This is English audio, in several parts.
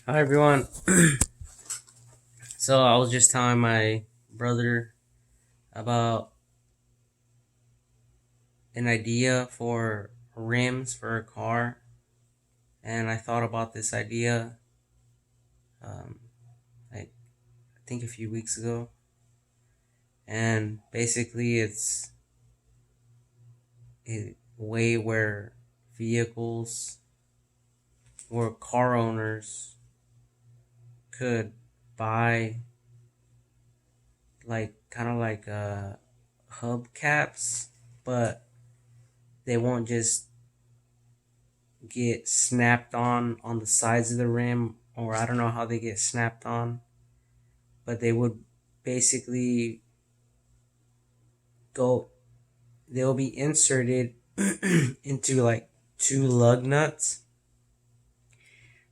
Hi everyone. So I was just telling my brother about an idea for rims for a car, and I thought about this idea um, like I think a few weeks ago, and basically it's a way where vehicles or car owners could buy like kind of like hubcaps, but they won't just get snapped on the sides of the rim, or I don't know how they get snapped on, but they would basically go they'll be inserted into like two lug nuts.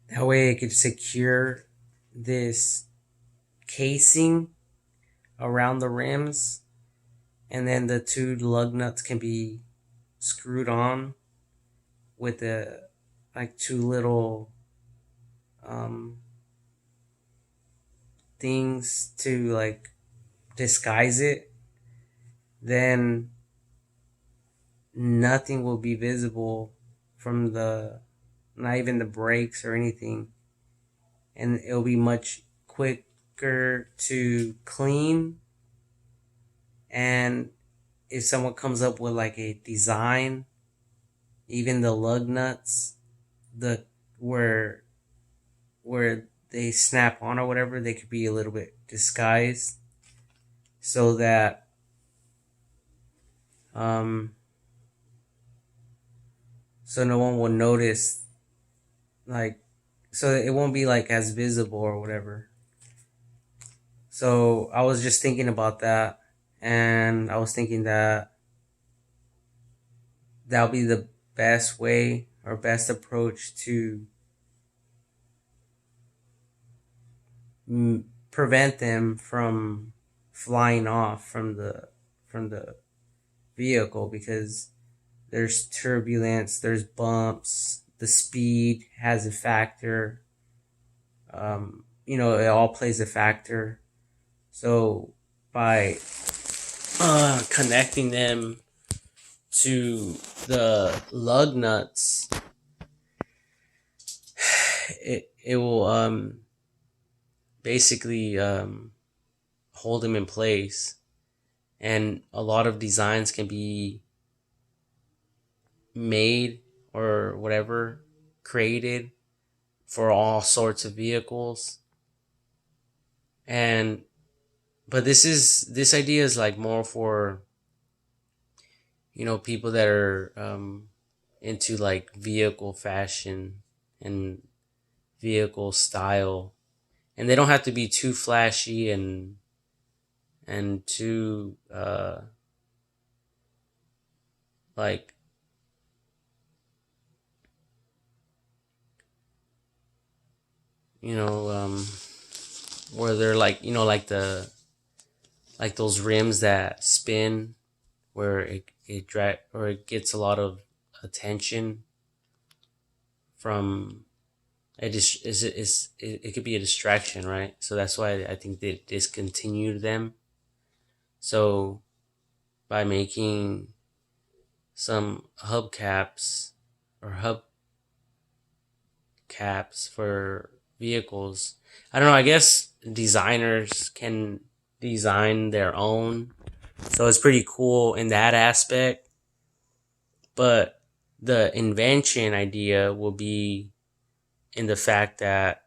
That way it could secure this casing around the rims, and then the two lug nuts can be screwed on with the like two little um things to like disguise it. Then nothing will be visible from the not even the brakes or anything, and it'll be much quicker to clean. And if someone comes up with like a design, even the lug nuts, the where where they snap on or whatever, they could be a little bit disguised so that um so no one will notice, like, so it won't be like as visible or whatever. So I was just thinking about that, and I was thinking that that'll be the best way or best approach to prevent them from flying off from the vehicle, because there's turbulence, there's bumps, the speed has a factor. It all plays a factor. So by connecting them to the lug nuts, it will basically hold them in place, and a lot of designs can be made or whatever created for all sorts of vehicles. And but this idea is like more for people that are into like vehicle fashion and vehicle style, and they don't have to be too flashy and too like you know where they're like like the like those rims that spin, where it gets a lot of attention from it. Just it could be a distraction, right? So that's why I think they discontinued them. So by making some hubcaps or hubcaps for vehicles, I don't know, I guess designers can design their own, so it's pretty cool in that aspect. But the invention idea will be in the fact that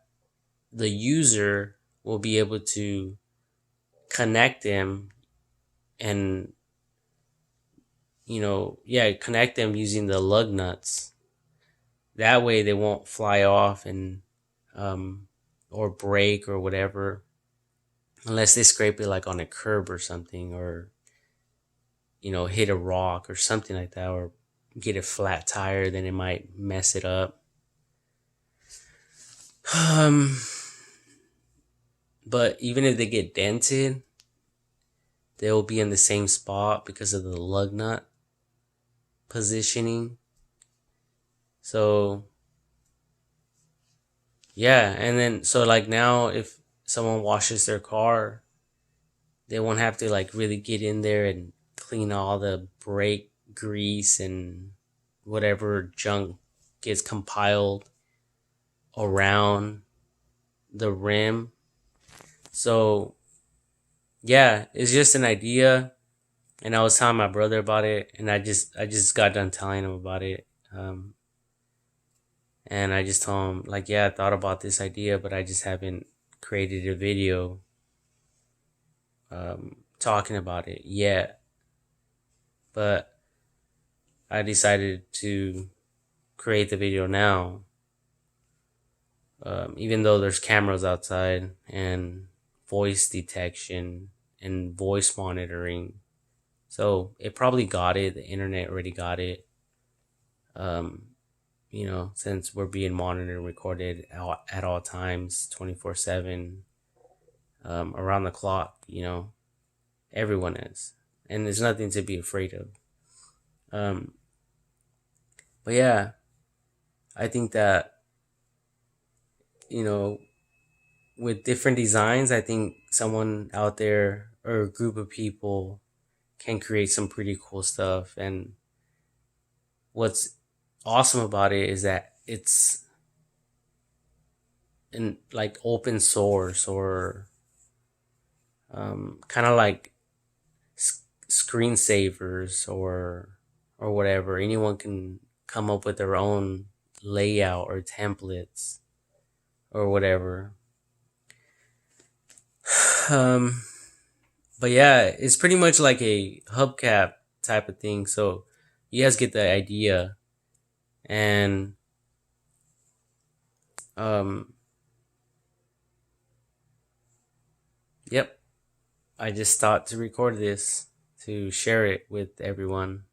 the user will be able to connect them and connect them using the lug nuts. That way they won't fly off and or break or whatever, unless they scrape it like on a curb or something, or hit a rock or something like that, or get a flat tire, then it might mess it up. Um, but even if they get dented, they'll be in the same spot because of the lug nut positioning. So yeah, and then so like now if someone washes their car, they won't have to like really get in there and clean all the brake grease and whatever junk gets compiled around the rim. So yeah, it's just an idea, and I was telling my brother about it, and I just got done telling him about it, and I just told him like, yeah, I thought about this idea, but I just haven't created a video talking about it yet. But I decided to create the video now, even though there's cameras outside and voice detection and voice monitoring. So it probably got it. The internet already got it. Um, since we're being monitored and recorded at all times, 24/7, around the clock. Everyone is, and there's nothing to be afraid of. Um, but yeah, I think that you know with different designs, I think someone out there or a group of people can create some pretty cool stuff. And what's awesome about it is that it's in like open source, or kind of like screensavers, or whatever. Anyone can come up with their own layout or templates or whatever. Um, but yeah, it's pretty much like a hubcap type of thing. So you guys get the idea. And um, yep, I just thought to record this to share it with everyone.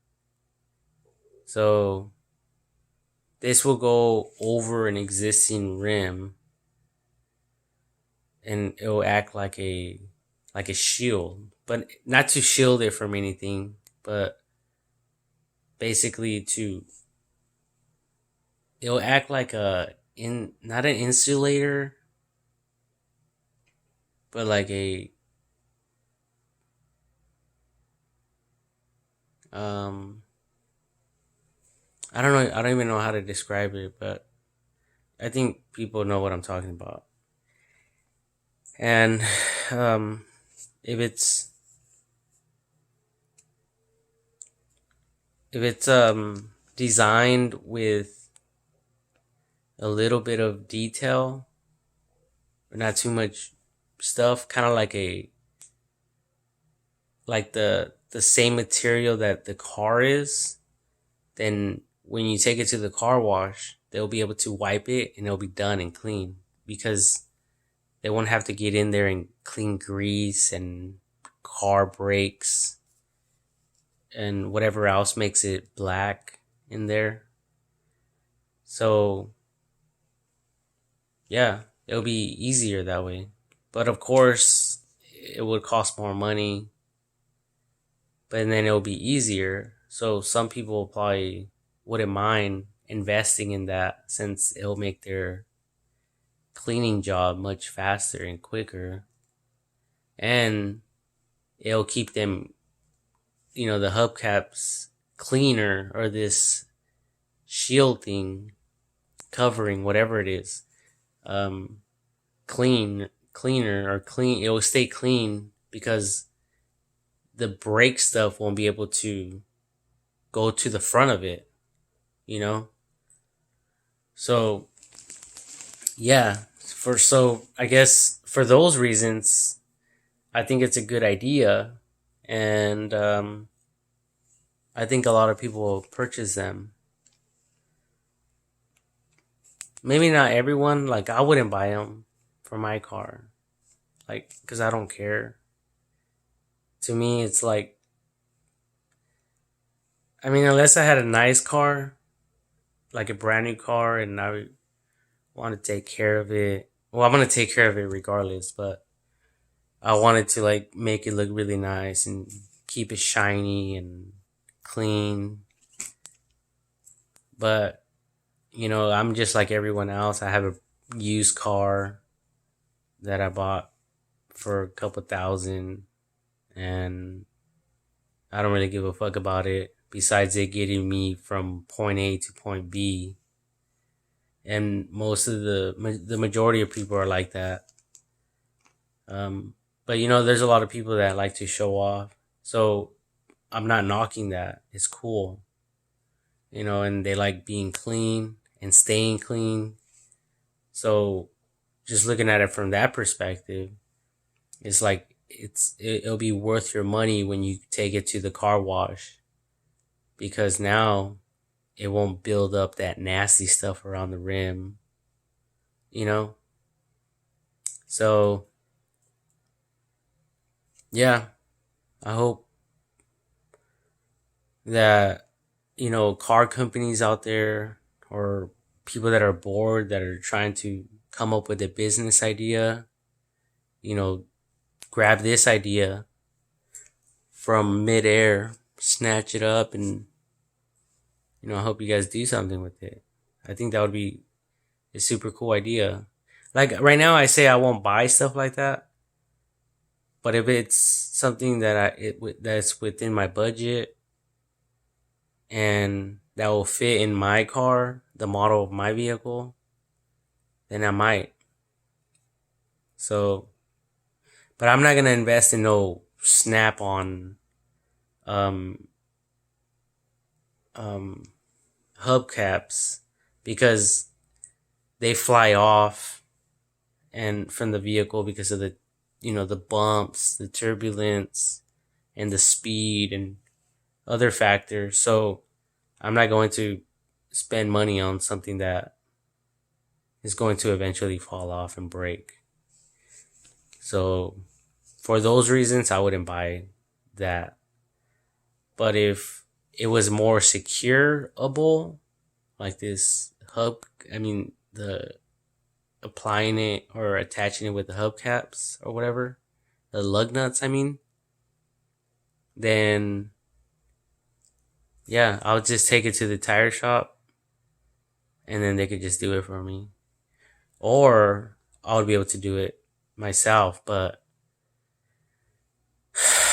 So this will go over an existing rim, and it will act like a shield, but not to shield it from anything, but basically to it'll act like a in not an insulator, but like a um I don't know, I don't even know how to describe it, but I think people know what I'm talking about. And um if it's designed with a little bit of detail, or not too much stuff, kind of like the same material that the car is, then when you take it to the car wash, they'll be able to wipe it and it'll be done and clean, because they won't have to get in there and clean grease and car brakes and whatever else makes it black in there. So yeah, it'll be easier that way. But of course, it would cost more money, but then it'll be easier. So some people probably wouldn't mind investing in that, since it'll make their cleaning job much faster and quicker, and it'll keep them, the hubcaps cleaner, or this shield thing covering whatever it is, um, cleaner or clean. It will stay clean because the brake stuff won't be able to go to the front of it, you know? So, yeah, so I guess for those reasons, I think it's a good idea. And I think a lot of people will purchase them. Maybe not everyone. Like, I wouldn't buy them for my car, like, because I don't care. To me, it's like, I mean, unless I had a nice car, like a brand new car, and I want to take care of it. Well, I'm gonna take care of it regardless, but I wanted to like make it look really nice and keep it shiny and clean. But I'm just like everyone else. I have a used car that I bought for a couple thousand, and I don't really give a fuck about it. Besides it getting me from point A to point B, and most of the majority of people are like that. But there's a lot of people that like to show off. So I'm not knocking that. It's cool, and they like being clean and staying clean. So just looking at it from that perspective, it's like it'll be worth your money when you take it to the car wash, because now it won't build up that nasty stuff around the rim, you know? So, yeah, I hope that, car companies out there, or people that are bored, that are trying to come up with a business idea, you know, grab this idea from midair, snatch it up, and, I hope you guys do something with it. I think that would be a super cool idea. Like right now, I say I won't buy stuff like that, but if it's something that's within my budget and that will fit in my car, the model of my vehicle, then I might. So, but I'm not gonna invest in no Snap-on um um hubcaps, because they fly off and from the vehicle because of the bumps, the turbulence, and the speed and other factors. So I'm not going to spend money on something that is going to eventually fall off and break. So for those reasons, I wouldn't buy that. But if it was more secureable, like this the applying it or attaching it with the hubcaps or whatever, the lug nuts, then yeah, I'll just take it to the tire shop and then they could just do it for me. Or I would be able to do it myself, but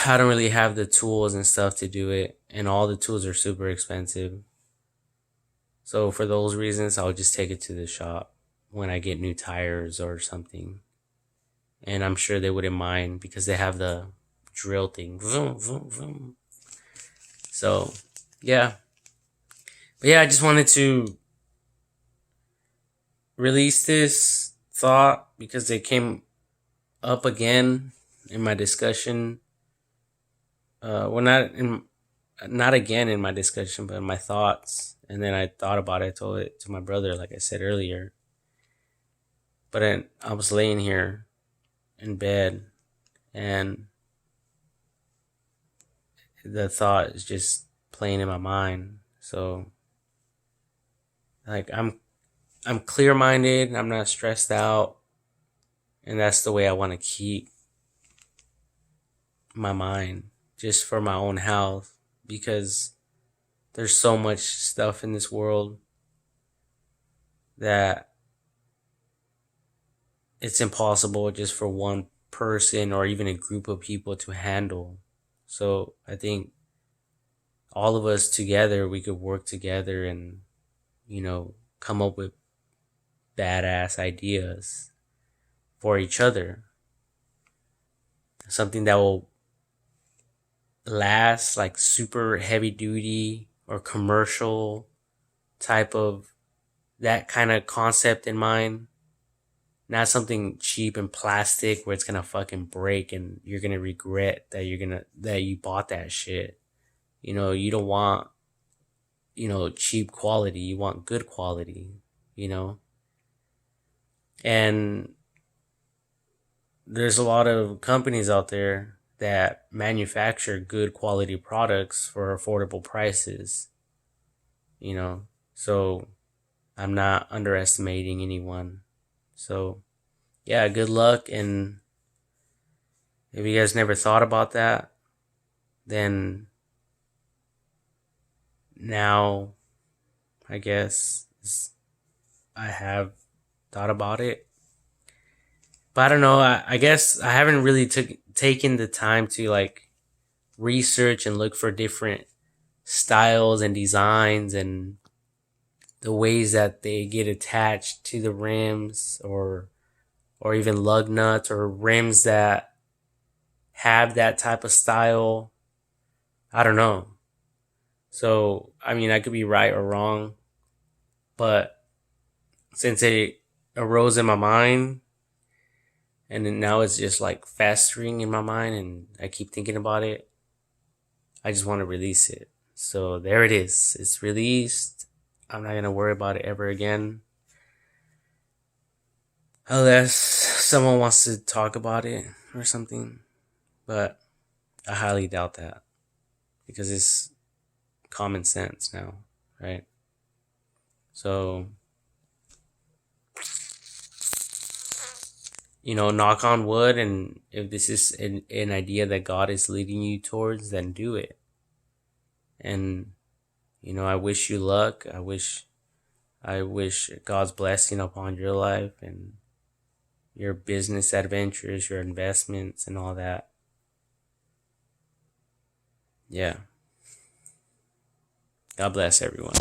I don't really have the tools and stuff to do it, and all the tools are super expensive. So for those reasons, I'll just take it to the shop when I get new tires or something. And I'm sure they wouldn't mind because they have the drill thing. Vroom, vroom, vroom. So, yeah. But yeah, I just wanted to release this thought because it came up again in my discussion. Well, not again in my discussion, but in my thoughts. And then I thought about it. I told it to my brother, like I said earlier. But then I was laying here in bed, and the thought is just playing in my mind. So, like, I'm clear minded. I'm not stressed out, and that's the way I want to keep my mind, just for my own health, because there's so much stuff in this world that it's impossible just for one person or even a group of people to handle. So I think all of us together, we could work together and, come up with badass ideas for each other. Something that will last, like super heavy duty or commercial type of, that kind of concept in mind. Not something cheap and plastic where it's gonna fucking break and you're gonna regret that you bought that shit. You don't want, cheap quality. You want good quality, you know? And there's a lot of companies out there that manufacture good quality products for affordable prices, So I'm not underestimating anyone. So yeah, good luck. And if you guys never thought about that, then now I guess I have thought about it. But I don't know. I guess I haven't really taken the time to like research and look for different styles and designs and the ways that they get attached to the rims, or even lug nuts or rims that have that type of style. I don't know. So, I mean, I could be right or wrong, but since it arose in my mind and then now it's just like festering in my mind and I keep thinking about it, I just want to release it. So there it is. It's released. I'm not going to worry about it ever again. Unless someone wants to talk about it or something. But I highly doubt that. Because it's common sense now, right? So, knock on wood, and if this is an idea that God is leading you towards, then do it. And, I wish you luck. I wish God's blessing upon your life and your business adventures, your investments, and all that. Yeah. God bless everyone.